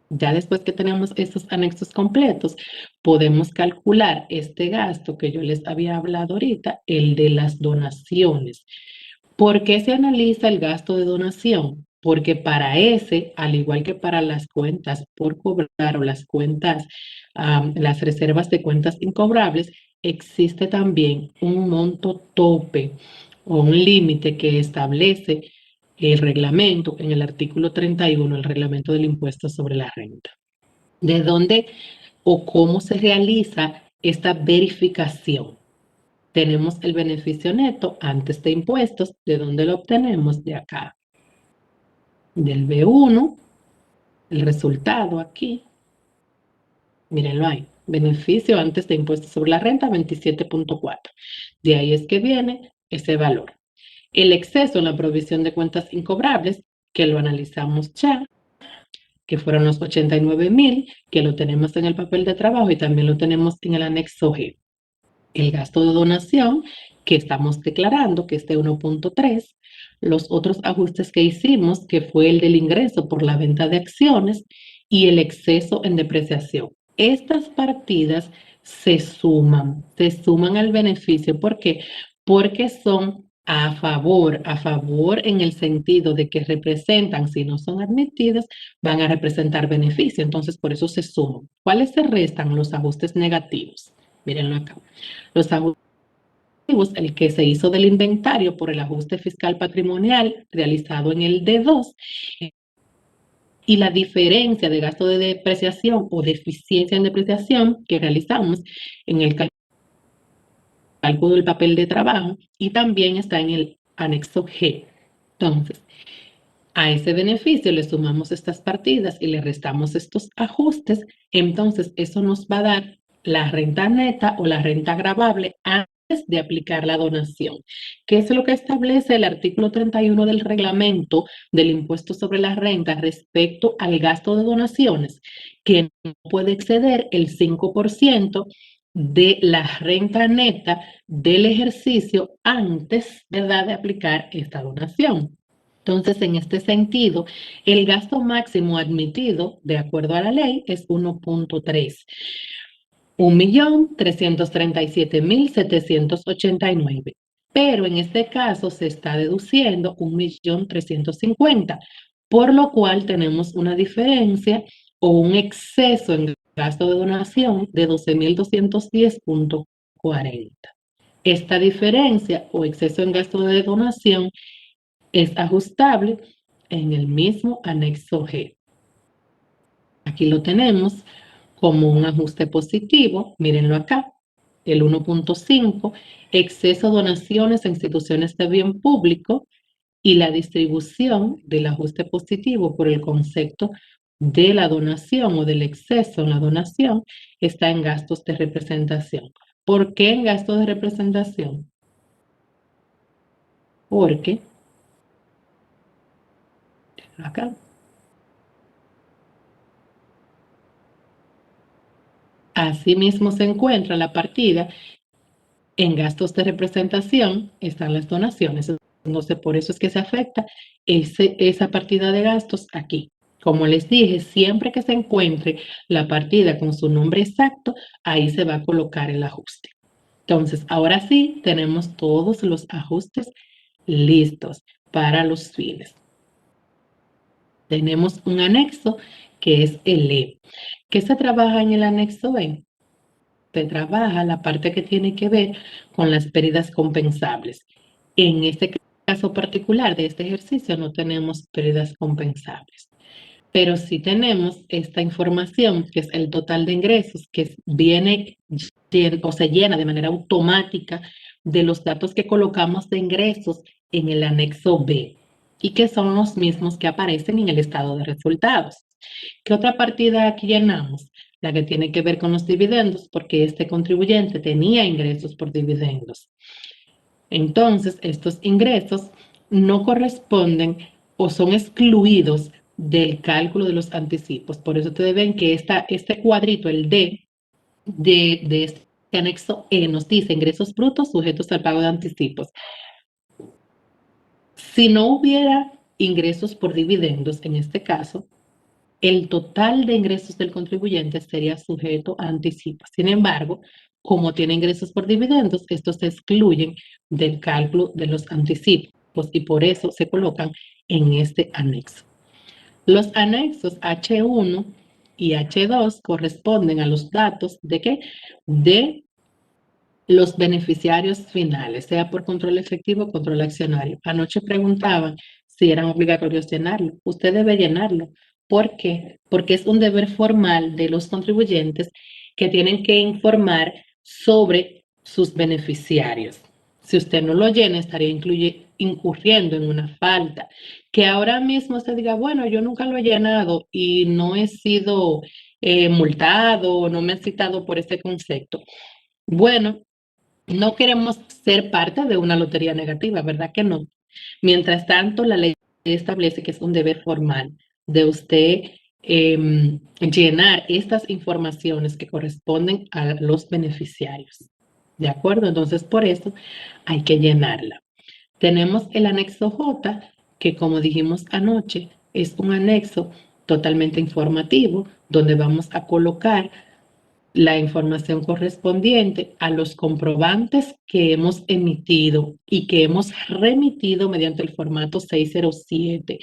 Ya después que tenemos estos anexos completos, podemos calcular este gasto que yo les había hablado ahorita, el de las donaciones. ¿Por qué se analiza el gasto de donación? Porque para ese, al igual que para las cuentas por cobrar o las cuentas, las reservas de cuentas incobrables, existe también un monto tope o un límite que establece el reglamento en el artículo 31, el reglamento del impuesto sobre la renta. ¿De dónde o cómo se realiza esta verificación? Tenemos el beneficio neto antes de impuestos. ¿De dónde lo obtenemos? De acá. Del B1, el resultado aquí. Mírenlo ahí. Beneficio antes de impuestos sobre la renta, 27.4. De ahí es que viene ese valor. El exceso en la provisión de cuentas incobrables, que lo analizamos ya, que fueron los 89,000, que lo tenemos en el papel de trabajo y también lo tenemos en el anexo G. el gasto de donación que estamos declarando, que es de 1.3, los otros ajustes que hicimos, que fue el del ingreso por la venta de acciones y el exceso en depreciación. Estas partidas se suman al beneficio. ¿Por qué? Porque son a favor en el sentido de que representan, si no son admitidas, van a representar beneficio. Entonces, por eso se suman. ¿Cuáles se restan? Los ajustes negativos. Mírenlo acá. Los ajustes, el que se hizo del inventario por el ajuste fiscal patrimonial realizado en el D2 y la diferencia de gasto de depreciación o de eficiencia en depreciación que realizamos en el cálculo del papel de trabajo y también está en el anexo G. Entonces, a ese beneficio le sumamos estas partidas y le restamos estos ajustes, entonces eso nos va a dar la renta neta o la renta gravable antes de aplicar la donación, que es lo que establece el artículo 31 del reglamento del impuesto sobre la renta respecto al gasto de donaciones, que no puede exceder el 5% de la renta neta del ejercicio antes, ¿verdad?, de aplicar esta donación. Entonces, en este sentido, el gasto máximo admitido, de acuerdo a la ley, es 1.3. 1.337.789. Pero en este caso se está deduciendo 1.350.000, por lo cual tenemos una diferencia o un exceso en gasto de donación de 12.210.40. Esta diferencia o exceso en gasto de donación es ajustable en el mismo anexo G. Aquí lo tenemos como un ajuste positivo, mírenlo acá, el 1.5, exceso donaciones a instituciones de bien público y la distribución del ajuste positivo por el concepto de la donación o del exceso en la donación está en gastos de representación. ¿Por qué en gastos de representación? Porque acá asimismo se encuentra la partida en gastos de representación, están las donaciones. Entonces, por eso es que se afecta esa partida de gastos aquí. Como les dije, siempre que se encuentre la partida con su nombre exacto, ahí se va a colocar el ajuste. Entonces, ahora sí, tenemos todos los ajustes listos para los fines. Tenemos un anexo que es el E. ¿Qué se trabaja en el anexo E? Se trabaja la parte que tiene que ver con las pérdidas compensables. En este caso particular de este ejercicio no tenemos pérdidas compensables, pero sí tenemos esta información que es el total de ingresos que viene o se llena de manera automática de los datos que colocamos de ingresos en el anexo B y que son los mismos que aparecen en el estado de resultados. ¿Qué otra partida aquí llenamos? La que tiene que ver con los dividendos, porque este contribuyente tenía ingresos por dividendos. Entonces, estos ingresos no corresponden o son excluidos del cálculo de los anticipos. Por eso ustedes ven que este cuadrito, el D, de este anexo E, nos dice ingresos brutos sujetos al pago de anticipos. Si no hubiera ingresos por dividendos, en este caso, el total de ingresos del contribuyente sería sujeto a anticipos. Sin embargo, como tiene ingresos por dividendos, estos se excluyen del cálculo de los anticipos y por eso se colocan en este anexo. Los anexos H1 y H2 corresponden a los datos de ¿qué? De los beneficiarios finales, sea por control efectivo o control accionario. Anoche preguntaban si eran obligatorios llenarlo. Usted debe llenarlo. ¿Por qué? Porque es un deber formal de los contribuyentes que tienen que informar sobre sus beneficiarios. Si usted no lo llena, estaría incurriendo en una falta. Que ahora mismo usted diga, bueno, yo nunca lo he llenado y no he sido multado, no me han citado por ese concepto. Bueno, no queremos ser parte de una lotería negativa, ¿verdad que no? Mientras tanto, la ley establece que es un deber formal de usted llenar estas informaciones que corresponden a los beneficiarios. ¿De acuerdo? Entonces, por eso hay que llenarla. Tenemos el anexo J, que como dijimos anoche, es un anexo totalmente informativo, donde vamos a colocar la información correspondiente a los comprobantes que hemos emitido y que hemos remitido mediante el formato 607.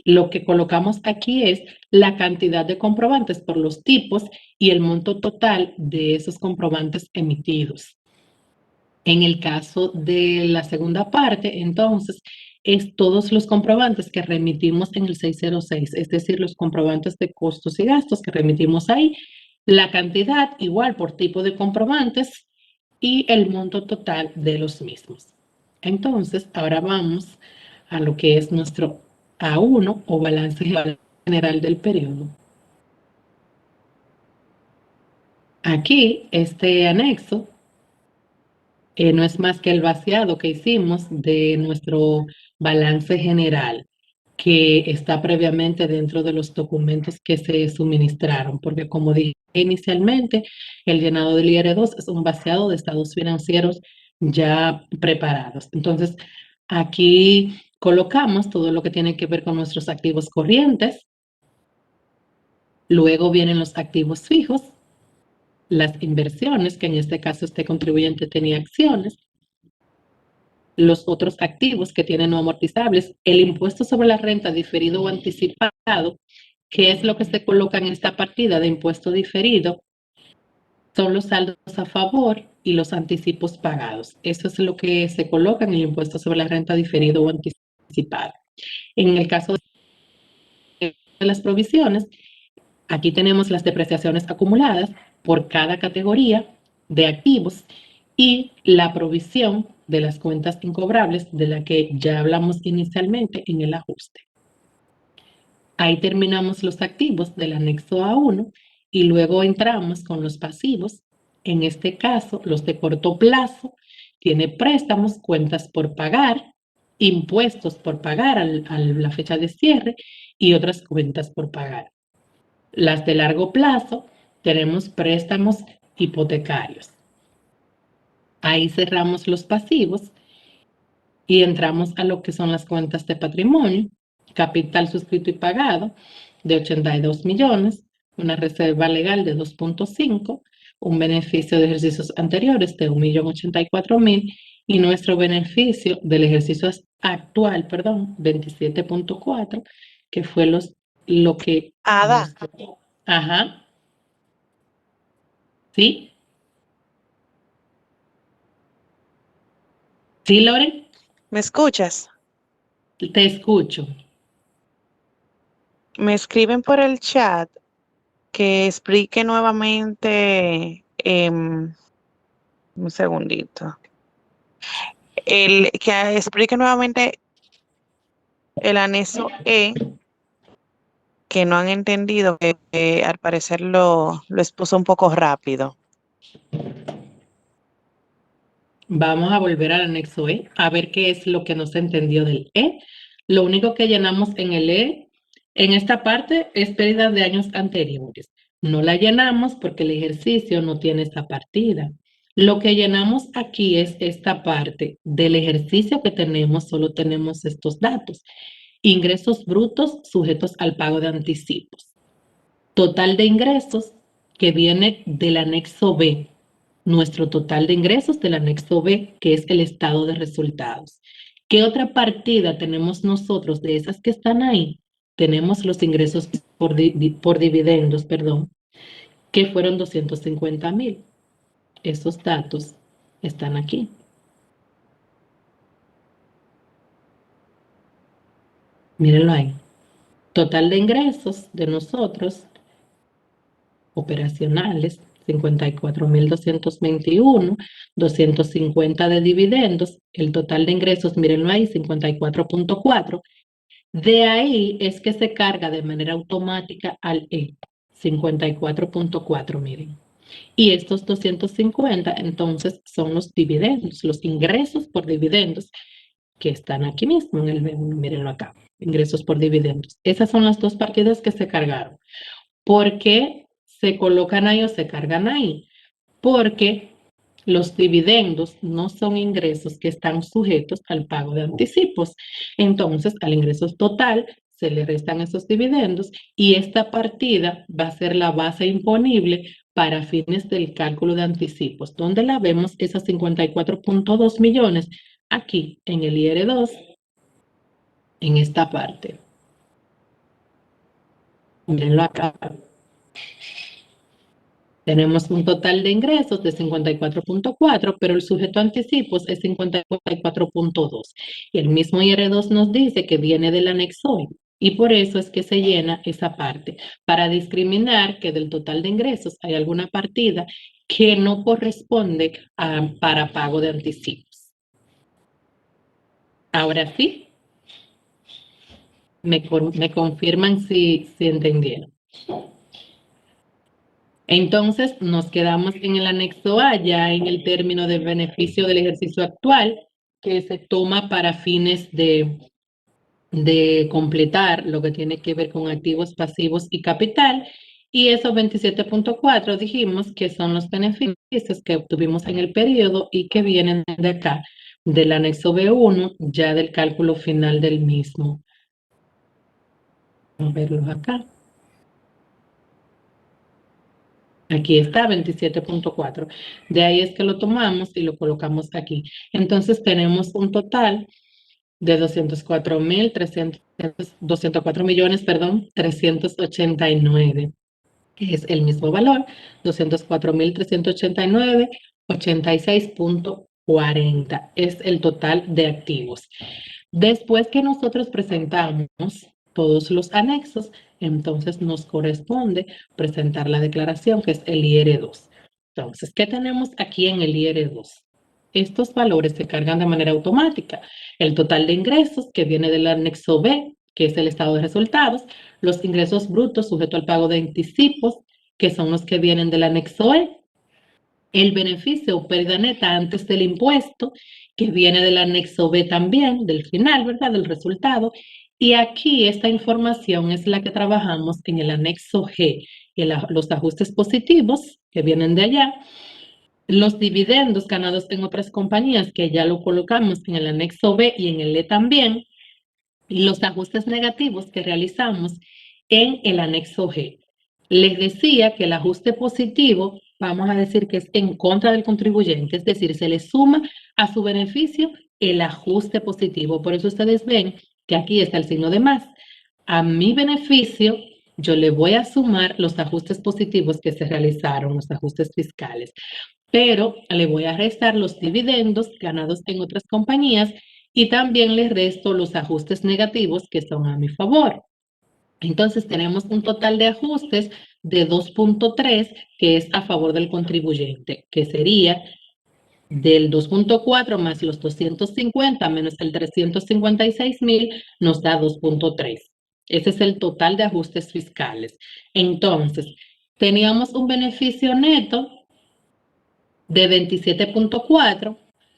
Lo que colocamos aquí es la cantidad de comprobantes por los tipos y el monto total de esos comprobantes emitidos. En el caso de la segunda parte, entonces, es todos los comprobantes que remitimos en el 606, es decir, los comprobantes de costos y gastos que remitimos ahí, la cantidad igual por tipo de comprobantes y el monto total de los mismos. Entonces, ahora vamos a lo que es nuestro A1 o balance general del periodo. Aquí, este anexo no es más que el vaciado que hicimos de nuestro balance general, que está previamente dentro de los documentos que se suministraron, porque como dije inicialmente, el llenado del IR2 es un vaciado de estados financieros ya preparados. Entonces, aquí colocamos todo lo que tiene que ver con nuestros activos corrientes, luego vienen los activos fijos, las inversiones, que en este caso este contribuyente tenía acciones, los otros activos que tienen no amortizables, el impuesto sobre la renta diferido o anticipado, que es lo que se coloca en esta partida de impuesto diferido, son los saldos a favor y los anticipos pagados. Eso es lo que se coloca en el impuesto sobre la renta diferido o anticipado. En el caso de las provisiones, aquí tenemos las depreciaciones acumuladas por cada categoría de activos y la provisión de las cuentas incobrables de la que ya hablamos inicialmente en el ajuste. Ahí terminamos los activos del anexo A1 y luego entramos con los pasivos. En este caso, los de corto plazo, tiene préstamos, cuentas por pagar, impuestos por pagar a la fecha de cierre y otras cuentas por pagar. Las de largo plazo, tenemos préstamos hipotecarios. Ahí cerramos los pasivos y entramos a lo que son las cuentas de patrimonio, capital suscrito y pagado de 82 millones, una reserva legal de 2.5, un beneficio de ejercicios anteriores de 1.084.000 y nuestro beneficio del ejercicio actual, 27.4, que fue lo que Ada, nos tocó. Ajá, ¿sí? ¿Sí, Loren? ¿me escuchas? Te escucho. Me escriben por el chat que explique nuevamente, un segundito, que explique nuevamente el anexo E, que no han entendido, que al parecer lo expuso un poco rápido. Vamos a volver al anexo E, a ver qué es lo que no se entendió del E. Lo único que llenamos en el E, en esta parte, es pérdida de años anteriores. No la llenamos porque el ejercicio no tiene esta partida. Lo que llenamos aquí es esta parte del ejercicio que tenemos, solo tenemos estos datos. Ingresos brutos sujetos al pago de anticipos. Total de ingresos que viene del anexo B, nuestro total de ingresos del anexo B, que es el estado de resultados. ¿Qué otra partida tenemos nosotros de esas que están ahí? Tenemos los ingresos por dividendos, perdón, que fueron 250.000. Esos datos están aquí. Mírenlo ahí. Total de ingresos de nosotros operacionales, 54.221, 250 de dividendos, el total de ingresos, mírenlo ahí, 54.4. De ahí es que se carga de manera automática al E, 54.4, miren. Y estos 250, entonces, son los dividendos, los ingresos por dividendos, que están aquí mismo en el menú, mírenlo acá, ingresos por dividendos. Esas son las dos partidas que se cargaron. ¿Por qué se colocan ahí o se cargan ahí? Porque Los dividendos no son ingresos que están sujetos al pago de anticipos. Entonces, al ingreso total se le restan esos dividendos y esta partida va a ser la base imponible para fines del cálculo de anticipos. ¿Dónde la vemos? Esas 54.2 millones aquí en el IR2, en esta parte. Mírenlo acá. Tenemos un total de ingresos de 54.4, pero el sujeto a anticipos es 54.2. Y el mismo IR2 nos dice que viene del anexo E, y por eso es que se llena esa parte, para discriminar que del total de ingresos hay alguna partida que no corresponde para pago de anticipos. Ahora sí, me confirman si entendieron. Entonces, nos quedamos en el anexo A, ya en el término de beneficio del ejercicio actual, que se toma para fines de completar lo que tiene que ver con activos, pasivos y capital. Y esos 27.4 dijimos que son los beneficios que obtuvimos en el periodo y que vienen de acá, del anexo B1, ya del cálculo final del mismo. Vamos a verlos acá. Aquí está, 27.4. De ahí es que lo tomamos y lo colocamos aquí. Entonces tenemos un total de 204 millones, 389, que es el mismo valor, 204.389, 86.40. Es el total de activos. Después que nosotros presentamos todos los anexos, entonces nos corresponde presentar la declaración, que es el IR2. Entonces, ¿qué tenemos aquí en el IR2? Estos valores se cargan de manera automática. El total de ingresos, que viene del anexo B, que es el estado de resultados, los ingresos brutos sujeto al pago de anticipos, que son los que vienen del anexo E, el beneficio o pérdida neta antes del impuesto, que viene del anexo B también, del final, ¿verdad? Del resultado. Y aquí esta información es la que trabajamos en el anexo G, los ajustes positivos que vienen de allá, los dividendos ganados en otras compañías, que ya lo colocamos en el anexo B y en el E también, y los ajustes negativos que realizamos en el anexo G. Les decía que el ajuste positivo, vamos a decir que es en contra del contribuyente, es decir, se le suma a su beneficio el ajuste positivo. Por eso ustedes ven que aquí está el signo de más. A mi beneficio, yo le voy a sumar los ajustes positivos que se realizaron, los ajustes fiscales, pero le voy a restar los dividendos ganados en otras compañías y también le resto los ajustes negativos que son a mi favor. Entonces tenemos un total de ajustes de 2.3 que es a favor del contribuyente, que sería del 2.4 más los 250 menos el 356.000 nos da 2.3. Ese es el total de ajustes fiscales. Entonces, teníamos un beneficio neto de 27.4,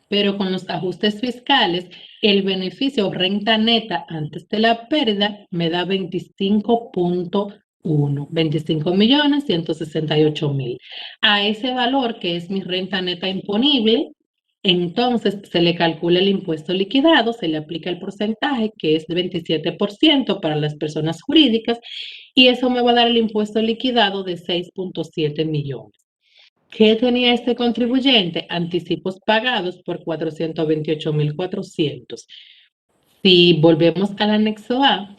pero con los ajustes fiscales, el beneficio o renta neta antes de la pérdida me da 25.1, 25.168.000. A ese valor, que es mi renta neta imponible, entonces se le calcula el impuesto liquidado, se le aplica el porcentaje, que es de 27% para las personas jurídicas, y eso me va a dar el impuesto liquidado de 6.7 millones. ¿Qué tenía este contribuyente? Anticipos pagados por 428.400. Si volvemos al anexo A,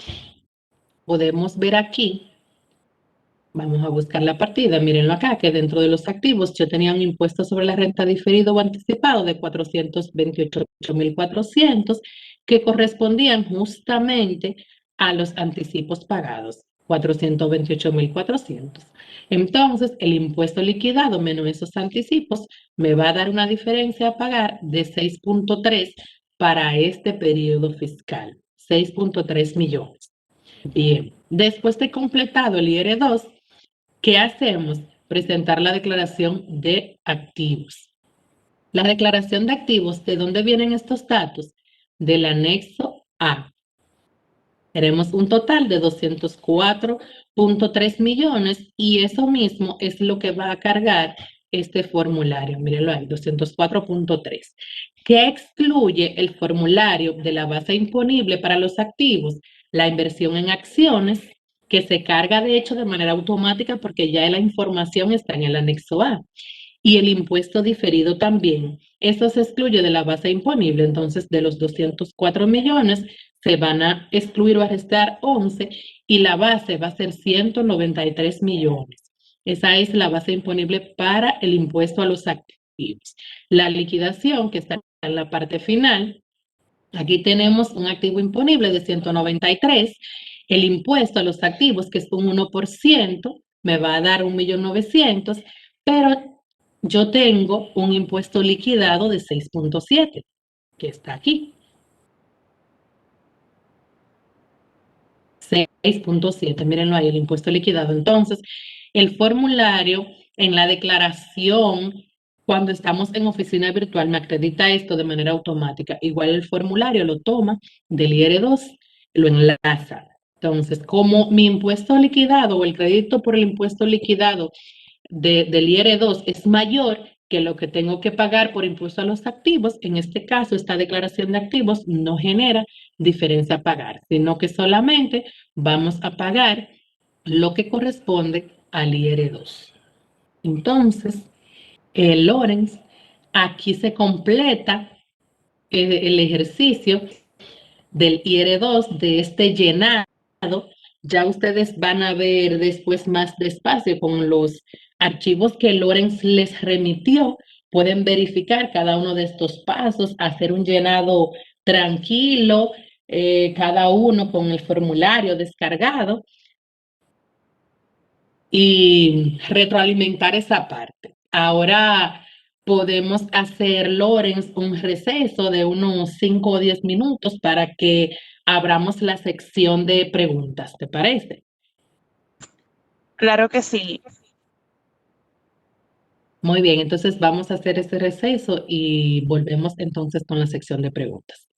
podemos ver aquí, vamos a buscar la partida, mírenlo acá, que dentro de los activos yo tenía un impuesto sobre la renta diferido o anticipado de 428.400 que correspondían justamente a los anticipos pagados, 428.400. Entonces, el impuesto liquidado menos esos anticipos me va a dar una diferencia a pagar de 6.3 para este periodo fiscal, 6.3 millones. Bien, después de completado el IR2, ¿qué hacemos? Presentar la declaración de activos. La declaración de activos, ¿de dónde vienen estos datos? Del anexo A. Tenemos un total de 204.3 millones y eso mismo es lo que va a cargar este formulario. Mírenlo ahí, 204.3. ¿Qué excluye el formulario de la base imponible para los activos? La inversión en acciones, que se carga de hecho de manera automática porque ya la información está en el anexo A. Y el impuesto diferido también. Eso se excluye de la base imponible. Entonces, de los 204 millones, se van a excluir o a restar 11 y la base va a ser 193 millones. Esa es la base imponible para el impuesto a los activos. La liquidación, que está en la parte final, aquí tenemos un activo imponible de 193. El impuesto a los activos, que es un 1%, me va a dar 1.900.000, pero yo tengo un impuesto liquidado de 6.7, que está aquí. 6.7, mírenlo ahí, el impuesto liquidado. Entonces, el formulario en la declaración, cuando estamos en oficina virtual, me acredita esto de manera automática. Igual el formulario lo toma del IR2, lo enlaza. Entonces, como mi impuesto liquidado o el crédito por el impuesto liquidado del IR2 es mayor que lo que tengo que pagar por impuesto a los activos, en este caso, esta declaración de activos no genera diferencia a pagar, sino que solamente vamos a pagar lo que corresponde al IR2. Entonces, Lorenz, aquí se completa el ejercicio del IR2, de este llenado. Ya ustedes van a ver después más despacio con los archivos que Lorenz les remitió. Pueden verificar cada uno de estos pasos, hacer un llenado tranquilo, cada uno con el formulario descargado y retroalimentar esa parte. Ahora podemos hacer, Lorenz, un receso de unos 5 o 10 minutos para que abramos la sección de preguntas, ¿te parece? Claro que sí. Muy bien, entonces vamos a hacer ese receso y volvemos entonces con la sección de preguntas.